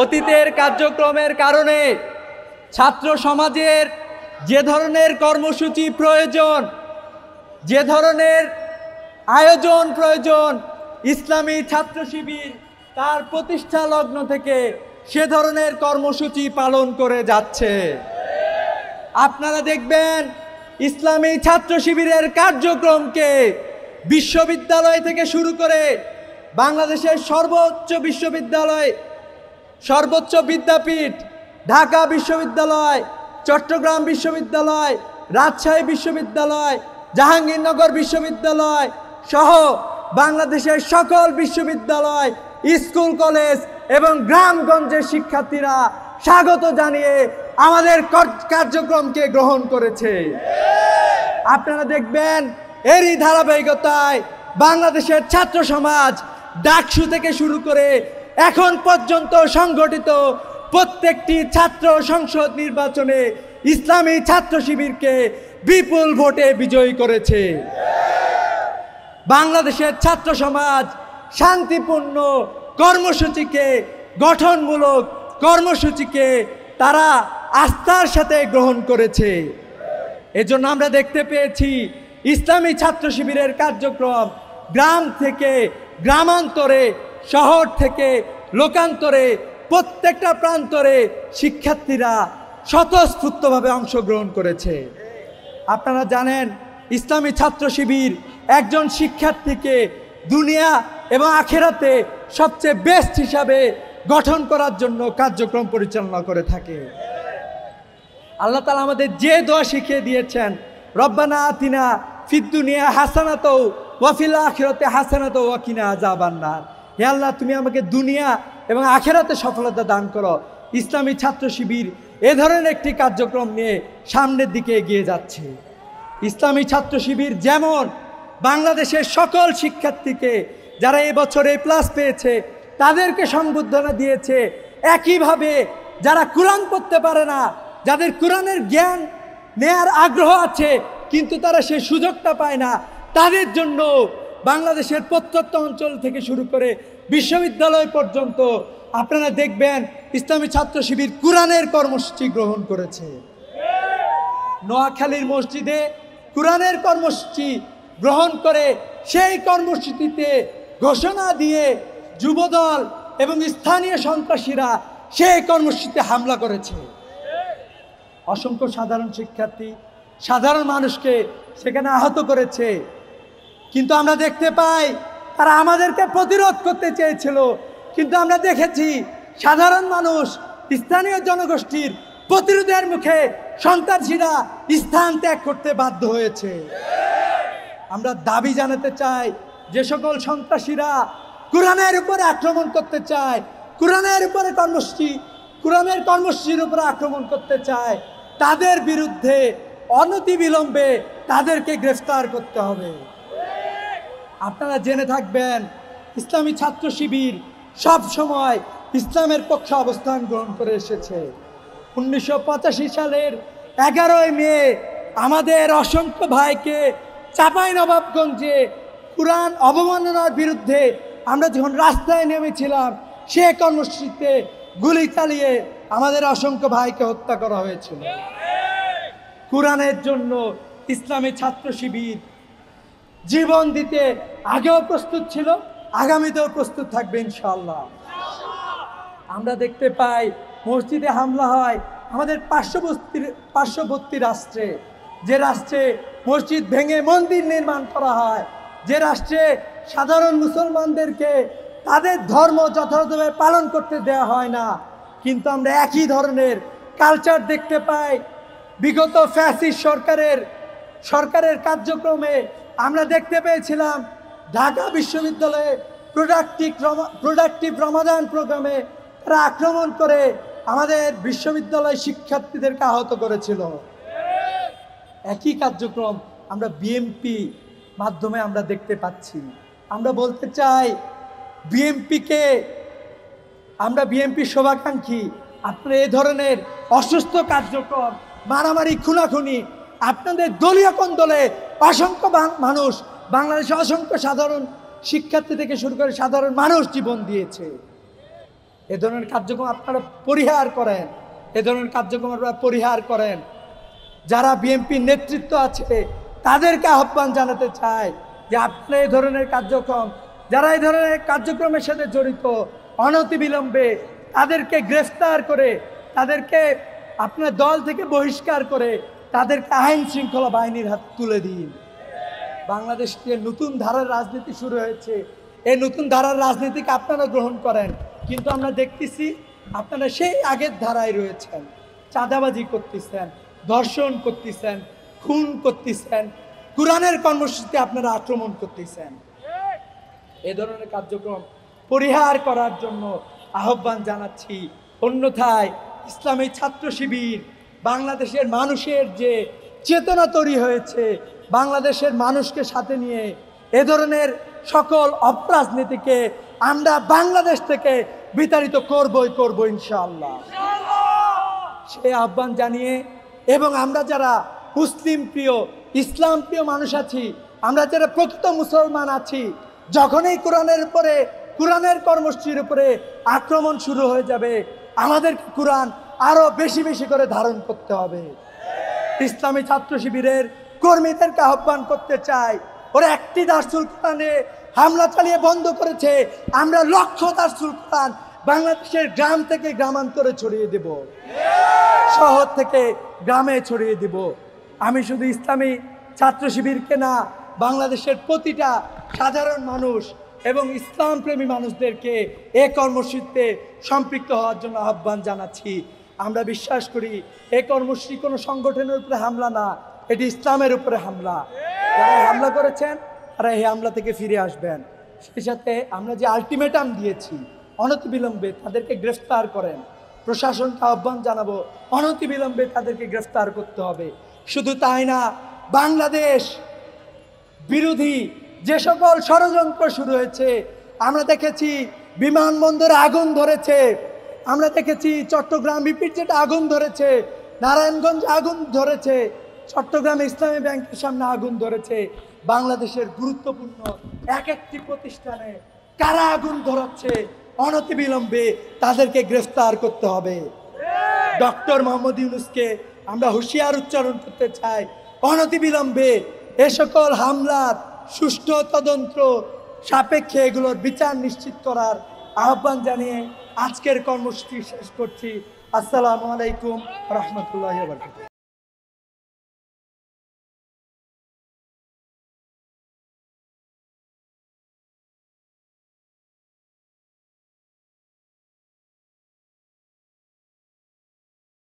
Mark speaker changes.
Speaker 1: অতীতের কার্যক্রমের কারণে ছাত্র সমাজের যে ধরনের কর্মসূচি প্রয়োজন, যে ধরনের আয়োজন প্রয়োজন, ইসলামী ছাত্র শিবির তার প্রতিষ্ঠা লগ্ন থেকে সে ধরনের কর্মসূচি পালন করে যাচ্ছে। আপনারা দেখবেন ইসলামী ছাত্র শিবিরের কার্যক্রমকে বিশ্ববিদ্যালয় থেকে শুরু করে বাংলাদেশের সর্বোচ্চ বিশ্ববিদ্যালয়, সর্বোচ্চ বিদ্যাপীঠ, ঢাকা বিশ্ববিদ্যালয়, চট্টগ্রাম বিশ্ববিদ্যালয়, রাজশাহী বিশ্ববিদ্যালয়, জাহাঙ্গীরনগর বিশ্ববিদ্যালয় সহ বাংলাদেশের সকল বিশ্ববিদ্যালয়, স্কুল, কলেজ এবং গ্রামগঞ্জের শিক্ষার্থীরা স্বাগত জানিয়ে আমাদের কার্যক্রমকে গ্রহণ করেছে। আপনারা দেখবেন এরই ধারাবাহিকতায় বাংলাদেশের ছাত্র সমাজ ডাকসু থেকে শুরু করে এখন পর্যন্ত সংগঠিত প্রত্যেকটি ছাত্র সংসদ নির্বাচনে ইসলামী ছাত্র শিবিরকে বিপুল ভোটে বিজয়ী করেছে। বাংলাদেশের ছাত্র সমাজ শান্তিপূর্ণ কর্মসূচিকে, গঠনমূলক কর্মসূচিকে তারা আস্থার সাথে গ্রহণ করেছে। এজন্য আমরা দেখতে পেয়েছি ইসলামী ছাত্র শিবিরের কার্যক্রম গ্রাম থেকে গ্রামান্তরে, শহর থেকে লোকান্তরে, প্রত্যেকটা প্রান্তরে শিক্ষার্থীরা স্বতঃস্ফূর্তভাবে অংশগ্রহণ করেছে। আপনারা জানেন ইসলামী ছাত্র শিবির একজন শিক্ষার্থীকে দুনিয়া এবং আখিরাতে সবচেয়ে বেস্ট হিসাবে গঠন করার জন্য কার্যক্রম পরিচালনা করে থাকে। আল্লাহ তাআলা আমাদের যে দোয়া শিখিয়ে দিয়েছেন, রব্বানা আতিনা ফিদ দুনিয়া হাসানাতাও ওয়া ফিল আখিরাতি হাসানাতাও ওয়া কিনা আযাবান্নার। হে আল্লাহ, তুমি আমাকে দুনিয়া এবং আখিরাতে সফলতা দান করো। ইসলামী ছাত্র শিবির এ ধরনের একটি কার্যক্রম নিয়ে সামনের দিকে এগিয়ে যাচ্ছে। ইসলামী ছাত্র শিবির যেমন বাংলাদেশের সকল শিক্ষার্থীকে যারা এবছর A+ পেয়েছে তাদেরকে সংবর্ধনা দিয়েছে, একইভাবে যারা কোরআন পড়তে পারে না, যাদের কোরআনের জ্ঞান নেয়ার আগ্রহ আছে কিন্তু তারা সেই সুযোগটা পায় না, তাদের জন্য বাংলাদেশের প্রত্যন্ত অঞ্চল থেকে শুরু করে বিশ্ববিদ্যালয় পর্যন্ত আপনারা দেখবেন ইসলামী ছাত্র শিবির কোরআনের কর্মসূচি গ্রহণ করেছে। নোয়াখালীর মসজিদে কোরআনের কর্মসূচি গ্রহণ করে সেই কর্মসূচিতে ঘোষণা দিয়ে যুবদল এবং স্থানীয় সন্ত্রাসীরা সেই কর্মসূচিতে হামলা করেছে। অসংখ্য সাধারণ শিক্ষার্থী, সাধারণ মানুষকে সেখানে আহত করেছে। কিন্তু আমরা দেখতে পাই তারা আমাদেরকে প্রতিরোধ করতে চেয়েছিল, কিন্তু আমরা দেখেছি সাধারণ মানুষ, স্থানীয় জনগোষ্ঠীর প্রতিরোধের মুখে সন্ত্রাসীরা স্থান ত্যাগ করতে বাধ্য হয়েছে। আমরা দাবি জানাতে চাই, যে সকল সন্ত্রাসীরা কোরআনের উপরে আক্রমণ করতে চায়, কোরআনের উপরে কোরআনের কর্মসূচির উপরে আক্রমণ করতে চায়, তাদের বিরুদ্ধে অনতিবিলম্বে তাদেরকে গ্রেফতার করতে হবে। আপনারা জেনে থাকবেন ইসলামী ছাত্র শিবির সব সময় ইসলামের পক্ষে অবস্থান গ্রহণ করে এসেছে। 1985 সালের 11 মে আমাদের অসংখ্য ভাইকে চাঁপাইনবাবগঞ্জে কোরআন অবমাননার বিরুদ্ধে আমরা যখন রাস্তায় নেমেছিলাম, সে কর্মসূচিতে গুলি চালিয়ে আমাদের অসংখ্য ভাইকে হত্যা করা হয়েছিল। কোরআনের জন্য ইসলামী ছাত্র শিবির জীবন দিতে আগেও প্রস্তুত ছিল, আগামীতেও প্রস্তুত থাকবে ইনশাআল্লাহ। আমরা দেখতে পাই মসজিদে হামলা হয় আমাদের পার্শ্ববর্তী রাষ্ট্রে, যে রাষ্ট্রে মসজিদ ভেঙে মন্দির নির্মাণ করা হয়, যে রাষ্ট্রে সাধারণ মুসলমানদেরকে তাদের ধর্ম যথাযথভাবে পালন করতে দেওয়া হয় না। কিন্তু আমরা একই ধরনের কালচার দেখতে পাই বিগত ফ্যাসিস্ট সরকারের কার্যক্রমে। আমরা দেখতে পেয়েছিলাম ঢাকা বিশ্ববিদ্যালয়ে প্রোডাক্টিভ রমাদান প্রোগ্রামে তারা আক্রমণ করে আমাদের বিশ্ববিদ্যালয় শিক্ষার্থীদেরকে আহত করেছিল। একই কার্যক্রম আমরা বিএমপি মাধ্যমে আমরা দেখতে পাচ্ছি। আমরা বলতে চাই বিএমপি শুভাকাঙ্ক্ষী, আপনারা এই ধরনের অসুস্থ কার্যক্রম, মারামারি, খুনাখুনি, আপনাদের দলীয় কোন্দলে অসংখ্য মানুষ, বাংলাদেশে অসংখ্য সাধারণ শিক্ষার্থী থেকে শুরু করে সাধারণ মানুষ জীবন দিয়েছে। এ ধরনের কার্যক্রম আপনারা পরিহার করেন, এ ধরনের কার্যক্রম আপনারা পরিহার করেন। যারা বিএনপির নেতৃত্ব আছে তাদেরকে আহ্বান জানাতে চাই যে আপনারা এই ধরনের কার্যক্রম, যারা এই ধরনের কার্যক্রমের সাথে জড়িত, অনতিবিলম্বে তাদেরকে গ্রেফতার করে, তাদেরকে আপনার দল থেকে বহিষ্কার করে, তাদেরকে আইন শৃঙ্খলা বাহিনীর হাতে তুলে দিন। বাংলাদেশে নতুন ধারার রাজনীতি শুরু হয়েছে, এই নতুন ধারার রাজনীতিকে আপনারা গ্রহণ করেন, কিন্তু আমরা দেখতেছি আপনারা সেই আগের ধারায় রয়েছেন। চাঁদাবাজি করতেছেন, ধর্ষণ করতেছেন, খুন করতেছেন, কোরআনের কর্মসূচিতে আপনারা আক্রমণ করতেছেন। এ ধরনের কার্যক্রম পরিহার করার জন্য আহ্বান জানাচ্ছি। অন্যথায় ইসলামী ছাত্র শিবির বাংলাদেশের মানুষের যে চেতনা তৈরি হয়েছে, বাংলাদেশের মানুষকে সাথে নিয়ে এ ধরনের সকল অপরাজনীতিকে আমরা বাংলাদেশ থেকে বিতাড়িত করবই ইনশাআল্লাহ। সে আহ্বান জানিয়ে, এবং আমরা যারা মুসলিম প্রিয়, ইসলাম প্রিয় মানুষ আছি, আমরা যারা প্রকৃত মুসলমান আছি, যখনই কোরআনের উপরে, কোরআনের কর্মসূচির উপরে আক্রমণ শুরু হয়ে যাবে, আমাদেরকে কোরআন আরো বেশি বেশি করে ধারণ করতে হবে। ইসলামী ছাত্র শিবিরের কর্মীদেরকে আহ্বান করতে চাই, ওরা একটি দারসুল কোরআনে হামলা চালিয়ে বন্ধ করেছে, আমরা লক্ষ দারসুল কোরআন বাংলাদেশের গ্রাম থেকে গ্রামান্তরে ছড়িয়ে দেব, শহর থেকে গ্রামে ছড়িয়ে দেব। আমি শুধু ইসলামী ছাত্র শিবিরকে না, বাংলাদেশের প্রতিটা সাধারণ মানুষ এবং ইসলাম প্রেমী মানুষদেরকে এ কর্মসূচিতে সম্পৃক্ত হওয়ার জন্য আহ্বান জানাচ্ছি। আমরা বিশ্বাস করি এই কর্মসূচি কোনো সংগঠনের উপরে হামলা না, এটি ইসলামের উপরে হামলা। যারা হামলা করেছেন তারা এই হামলা থেকে ফিরে আসবেন। সেই সাথে আমরা যে আলটিমেটাম দিয়েছি, অনতিবিলম্বে তাদেরকে গ্রেফতার করেন। প্রশাসনকে আহ্বান জানাবো, অনতিবিলম্বে তাদেরকে গ্রেফতার করতে হবে। শুধু তাই না, বাংলাদেশ বিরোধী যে সকল ষড়যন্ত্র শুরু হয়েছে, আমরা দেখেছি বিমানবন্দরে আগুন ধরেছে, আমরা দেখেছি চট্টগ্রাম ইপিজেডে আগুন ধরেছে, নারায়ণগঞ্জে আগুন ধরেছে, চট্টগ্রামে ইসলামী ব্যাংকের সামনে আগুন ধরেছে। বাংলাদেশের গুরুত্বপূর্ণ এক একটি প্রতিষ্ঠানে কারা আগুন ধরাচ্ছে, অনতিবিলম্বে তাদেরকে গ্রেফতার করতে হবে। ডক্টর মোহাম্মদ ইউনূসকে আমরা হুঁশিয়ার উচ্চারণ করতে চাই, অনতিবিলম্বে এ সকল হামলার সুষ্ঠু তদন্ত সাপেক্ষে এগুলোর বিচার নিশ্চিত করার আহ্বান জানিয়ে আজকের কর্মসূচি শেষ করছি। আসসালামু আলাইকুম রহমতুল্লাহি ওয়া বারাকাতুহু।